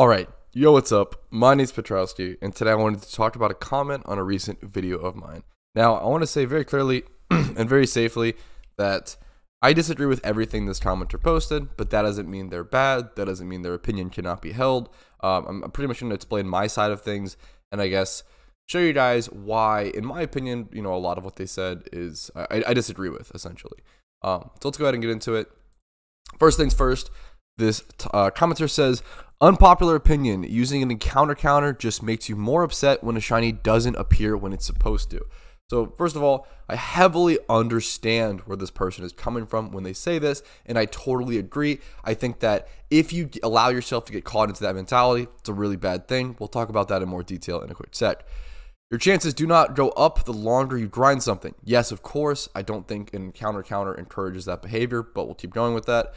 All right, yo, what's up? My name's Petrowski, and today I wanted to talk about a comment on a recent video of mine. Now, I want to say very clearly and very safely that I disagree with everything this commenter posted, but that doesn't mean they're bad. That doesn't mean their opinion cannot be held. I'm pretty much going to explain my side of things, and I guess show you guys why, in my opinion, a lot of what they said is I disagree with, essentially. So let's go ahead and get into it. First things first, this commenter says, unpopular opinion, using an encounter counter just makes you more upset when a shiny doesn't appear when it's supposed to. So first of all, I heavily understand where this person is coming from when they say this, and I totally agree. I think that if you allow yourself to get caught into that mentality, it's a really bad thing. We'll talk about that in more detail in a quick sec. Your chances do not go up the longer you grind something. Yes, of course, I don't think an encounter counter encourages that behavior, but we'll keep going with that.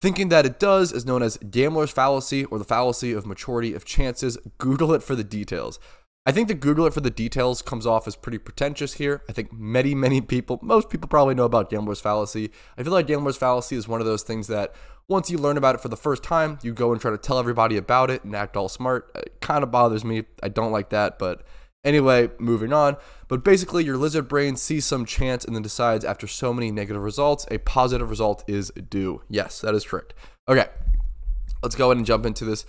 Thinking that it does is known as gambler's fallacy, or the fallacy of maturity of chances. Google it for the details. I think the Google it for the details comes off as pretty pretentious here. I think many people, most people probably know about gambler's fallacy. I feel like gambler's fallacy is one of those things that once you learn about it for the first time, you go and try to tell everybody about it and act all smart. It kind of bothers me. I don't like that, but anyway, moving on. But basically, your lizard brain sees some chance and then decides after so many negative results, a positive result is due. Yes, that is correct. Okay, let's go ahead and jump into this.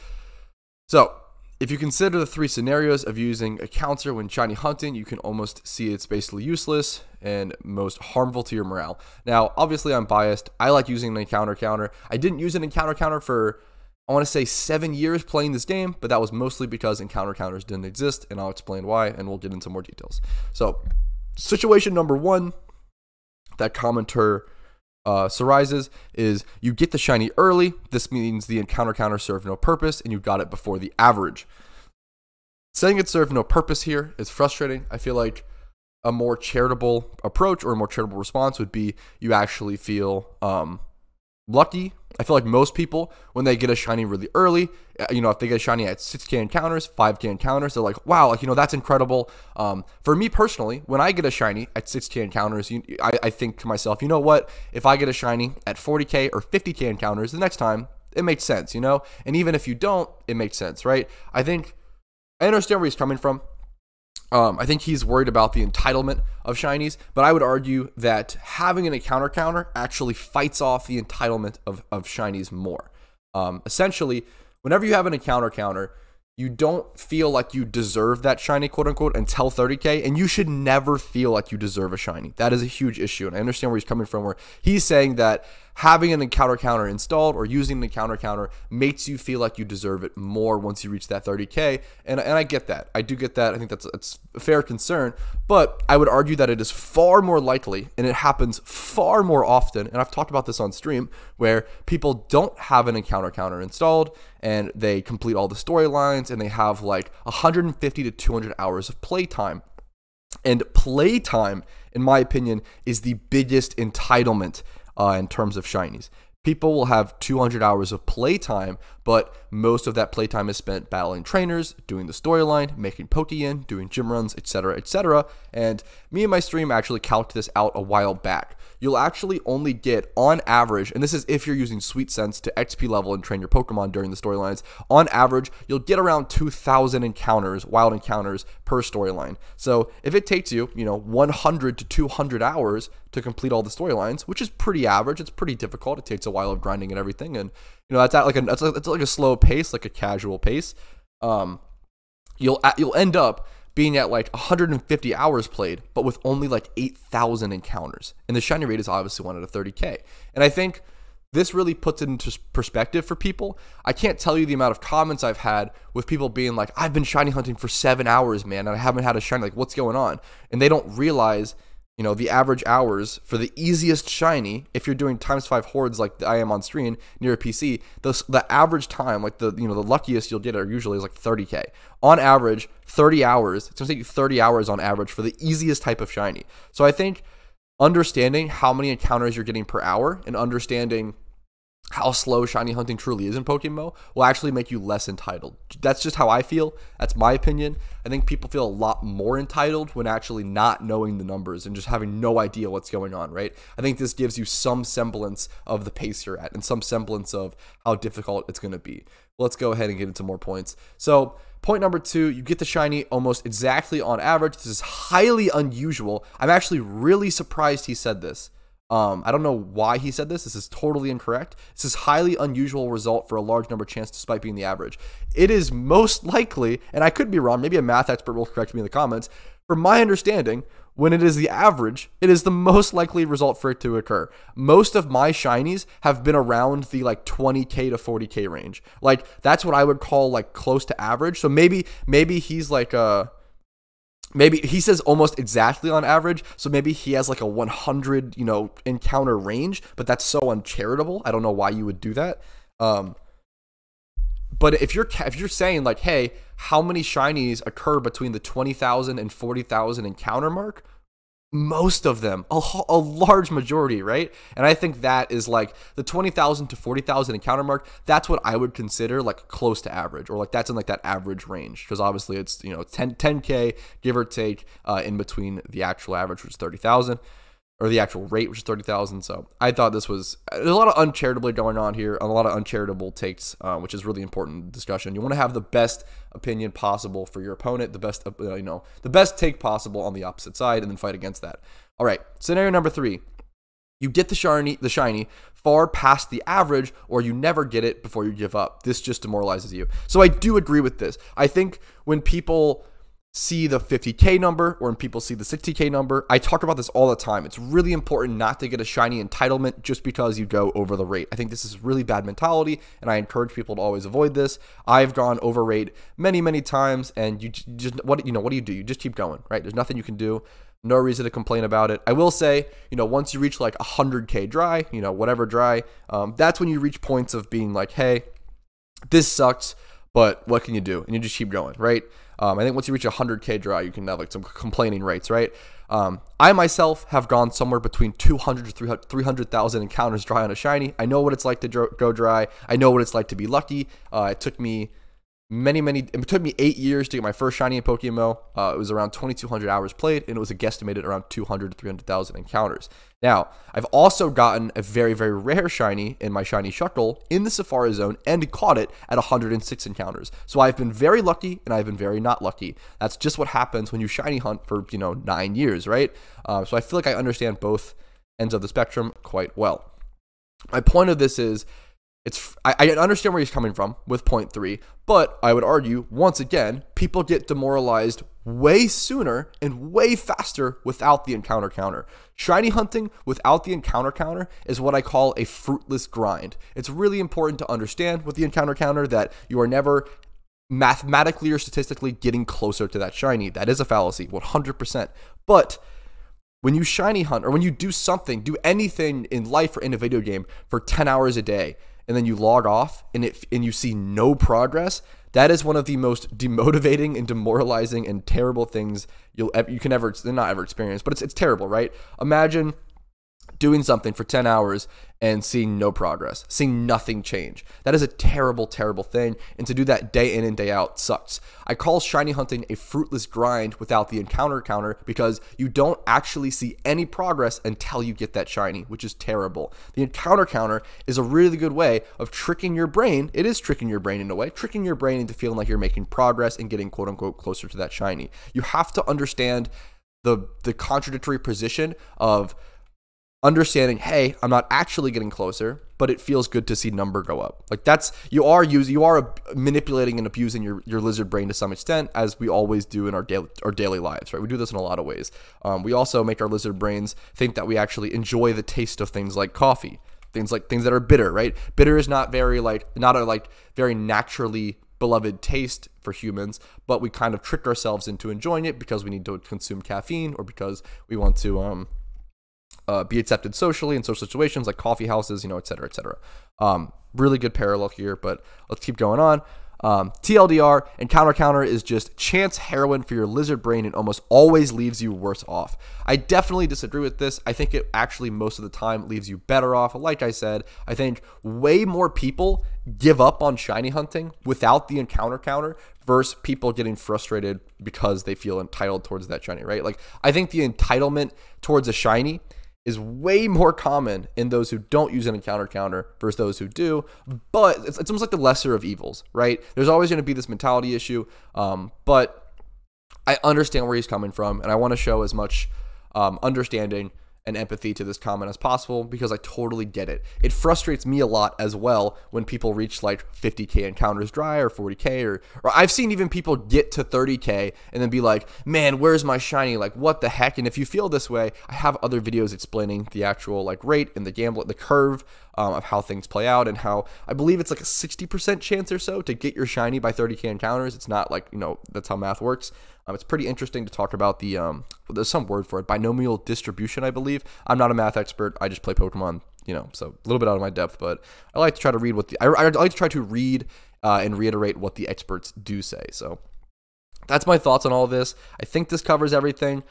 So, if you consider the three scenarios of using a counter when shiny hunting, you can almost see it's basically useless and most harmful to your morale. Now, obviously, I'm biased. I like using an encounter counter. I didn't use an encounter counter for, I want to say, 7 years playing this game, but that was mostly because encounter counters didn't exist, and I'll explain why, and we'll get into more details. So, situation number one that commenter arises is you get the shiny early. This means the encounter counter served no purpose, and you got it before the average. Saying it served no purpose here is frustrating. I feel like a more charitable approach or a more charitable response would be you actually feel lucky. I feel like most people, when they get a shiny really early, if they get a shiny at 6K encounters, 5K encounters, they're like, wow, that's incredible. For me personally, when I get a shiny at 6K encounters, I think to myself, you know what? If I get a shiny at 40K or 50K encounters the next time, it makes sense, And even if you don't, it makes sense, right? I understand where he's coming from. I think he's worried about the entitlement of shinies, but I would argue that having an encounter counter actually fights off the entitlement of shinies more. Essentially, whenever you have an encounter counter, you don't feel like you deserve that shiny, quote unquote, until 30K, and you should never feel like you deserve a shiny. That is a huge issue, and I understand where he's coming from, where he's saying that having an encounter counter installed or using an encounter counter makes you feel like you deserve it more once you reach that 30K, and I get that. I do get that. I think it's a fair concern, but I would argue that it is far more likely, and it happens far more often, and I've talked about this on stream, where people don't have an encounter counter installed, and they complete all the storylines, and they have like 150 to 200 hours of playtime. And playtime, in my opinion, is the biggest entitlement in terms of shinies. People will have 200 hours of playtime, but most of that playtime is spent battling trainers, doing the storyline, making Pokein, doing gym runs, etc., etc. And me and my stream actually calculated this out a while back. You'll actually only get, on average, and this is if you're using Sweet Sense to XP level and train your Pokemon during the storylines, on average, you'll get around 2,000 encounters, wild encounters, per storyline. So if it takes you, 100 to 200 hours to complete all the storylines, which is pretty average, it's pretty difficult, it takes a while of grinding and everything, and that's at like a slow pace, like a casual pace. You'll end up being at like 150 hours played, but with only like 8,000 encounters. And the shiny rate is obviously 1 out of 30K. And I think this really puts it into perspective for people. I can't tell you the amount of comments I've had with people being like, I've been shiny hunting for 7 hours, man, and I haven't had a shiny. Like, what's going on? And they don't realize, the average hours for the easiest shiny, if you're doing ×5 hordes like I am on screen near a PC, the average time, like the luckiest you'll get are usually is like 30K. On average, 30 hours. It's going to take you 30 hours on average for the easiest type of shiny. So I think understanding how many encounters you're getting per hour and understanding how slow shiny hunting truly is in Pokemon will actually make you less entitled. That's just how I feel. That's my opinion. I think people feel a lot more entitled when actually not knowing the numbers and just having no idea what's going on, right? I think this gives you some semblance of the pace you're at and some semblance of how difficult it's going to be. Let's go ahead and get into more points. So point number 2, you get the shiny almost exactly on average. This is highly unusual. I'm actually really surprised he said this. I don't know why he said this. This is totally incorrect. This is highly unusual result for a large number chance despite being the average. It is most likely, and I could be wrong, maybe a math expert will correct me in the comments, from my understanding, when it is the average, it is the most likely result for it to occur. Most of my shinies have been around the like 20k to 40k range. Like that's what I would call like close to average. So maybe he's like maybe he says almost exactly on average, so maybe he has like a 100, encounter range, but that's so uncharitable. I don't know why you would do that. But if you're saying like, hey, how many shinies occur between the 20,000 and 40,000 encounter mark? Most of them, a large majority, right? And I think that is like the 20,000 to 40,000 encounter mark. That's what I would consider like close to average, or like that's in like that average range, because obviously it's 10k give or take in between the actual average, which is 30,000, or the actual rate, which is 30,000. So I thought there's a lot of uncharitably going on here, a lot of uncharitable takes, which is really important discussion. You want to have the best opinion possible for your opponent, the best, the best take possible on the opposite side, and then fight against that. All right, scenario number 3. You get the shiny far past the average, or you never get it before you give up. This just demoralizes you. So I do agree with this. I think when people see the 50k number, or when people see the 60k number, I talk about this all the time. It's really important not to get a shiny entitlement just because you go over the rate. I think this is really bad mentality, and I encourage people to always avoid this. I've gone over rate many times, and you just what do you do? You just keep going, right? There's nothing you can do. No reason to complain about it. I will say, once you reach like 100k dry, whatever dry, that's when you reach points of being like, hey, this sucks, but what can you do? And you just keep going, right? I think once you reach 100k dry, you can have like some complaining rates, right? I myself have gone somewhere between 200 to 300,000 encounters dry on a shiny. I know what it's like to go dry. I know what it's like to be lucky. It took me it took me 8 years to get my first shiny in Pokemon. It was around 2,200 hours played, and it was a guesstimated around 200 to 300,000 encounters. Now, I've also gotten a very rare shiny in my shiny Shuckle in the Safari Zone and caught it at 106 encounters. So I've been very lucky, and I've been very not lucky. That's just what happens when you shiny hunt for 9 years, right? So I feel like I understand both ends of the spectrum quite well. My point of this is, I understand where he's coming from with point 3, but I would argue, once again, people get demoralized way sooner and way faster without the encounter counter. Shiny hunting without the encounter counter is what I call a fruitless grind. It's really important to understand with the encounter counter that you are never mathematically or statistically getting closer to that shiny. That is a fallacy, 100%. But when you shiny hunt, or when you do anything in life or in a video game for 10 hours a day, and then you log off and you see no progress, that is one of the most demotivating and demoralizing and terrible things you can ever experience. But it's terrible, right? Imagine doing something for 10 hours and seeing no progress, seeing nothing change. That is a terrible thing, and to do that day in and day out sucks. I call shiny hunting a fruitless grind without the encounter counter because you don't actually see any progress until you get that shiny, which is terrible. The encounter counter is a really good way of tricking your brain. It is tricking your brain in a way, tricking your brain into feeling like you're making progress and getting quote unquote closer to that shiny. You have to understand the contradictory position of understanding, hey, I'm not actually getting closer, but it feels good to see number go up. Like you are manipulating and abusing your lizard brain to some extent, as we always do in our daily lives, right? We do this in a lot of ways. We also make our lizard brains think that we actually enjoy the taste of things like coffee, things that are bitter, right? Bitter is not a very naturally beloved taste for humans, but we kind of trick ourselves into enjoying it because we need to consume caffeine, or because we want to be accepted socially in social situations like coffee houses, et cetera, et cetera. Really good parallel here, but let's keep going on. TLDR, Encounter Counter is just chance heroin for your lizard brain and almost always leaves you worse off. I definitely disagree with this. I think it actually most of the time leaves you better off. Like I said, I think way more people give up on shiny hunting without the Encounter Counter versus people getting frustrated because they feel entitled towards that shiny, right? Like, I think the entitlement towards a shiny is way more common in those who don't use an Encounter Counter versus those who do, but it's almost like the lesser of evils, right? There's always going to be this mentality issue, but I understand where he's coming from, and I want to show as much understanding and empathy to this comment as possible because I totally get it. It frustrates me a lot as well when people reach like 50k encounters dry or 40k or I've seen even people get to 30k and then be like, man, where's my shiny? Like, what the heck? And if you feel this way, I have other videos explaining the actual like rate and the curve of how things play out and how I believe it's like a 60% chance or so to get your shiny by 30k encounters. It's not like, you know, that's how math works. It's pretty interesting to talk about the, there's some word for it, binomial distribution, I believe. I'm not a math expert. I just play Pokemon, you know, so a little bit out of my depth, but I like to try to read I like to try to read and reiterate what the experts do say. So that's my thoughts on all of this. I think this covers everything.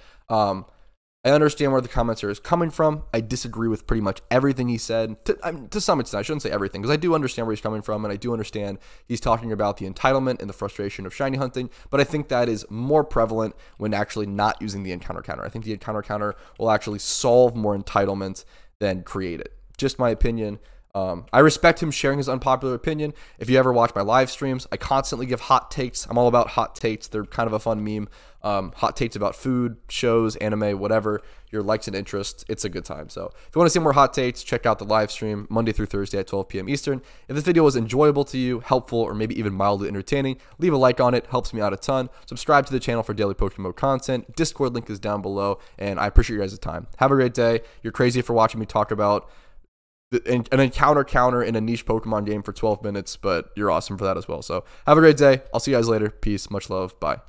I understand where the commenter is coming from. I disagree with pretty much everything he said. To some extent, I shouldn't say everything, because I do understand where he's coming from, and I do understand he's talking about the entitlement and the frustration of shiny hunting, but I think that is more prevalent when actually not using the Encounter Counter. I think the Encounter Counter will actually solve more entitlement than create it. Just my opinion. I respect him sharing his unpopular opinion. If you ever watch my live streams, I constantly give hot takes. I'm all about hot takes. They're kind of a fun meme. Hot takes about food, shows, anime, whatever, your likes and interests. It's a good time. So if you want to see more hot takes, check out the live stream Monday through Thursday at 12 p.m. Eastern. If this video was enjoyable to you, helpful, or maybe even mildly entertaining, leave a like on it. Helps me out a ton. Subscribe to the channel for daily Pokemon content. Discord link is down below, and I appreciate you guys' time. Have a great day. You're crazy for watching me talk about an Encounter Counter in a niche Pokemon game for 12 minutes, but you're awesome for that as well. So have a great day. I'll see you guys later. Peace. Much love. Bye.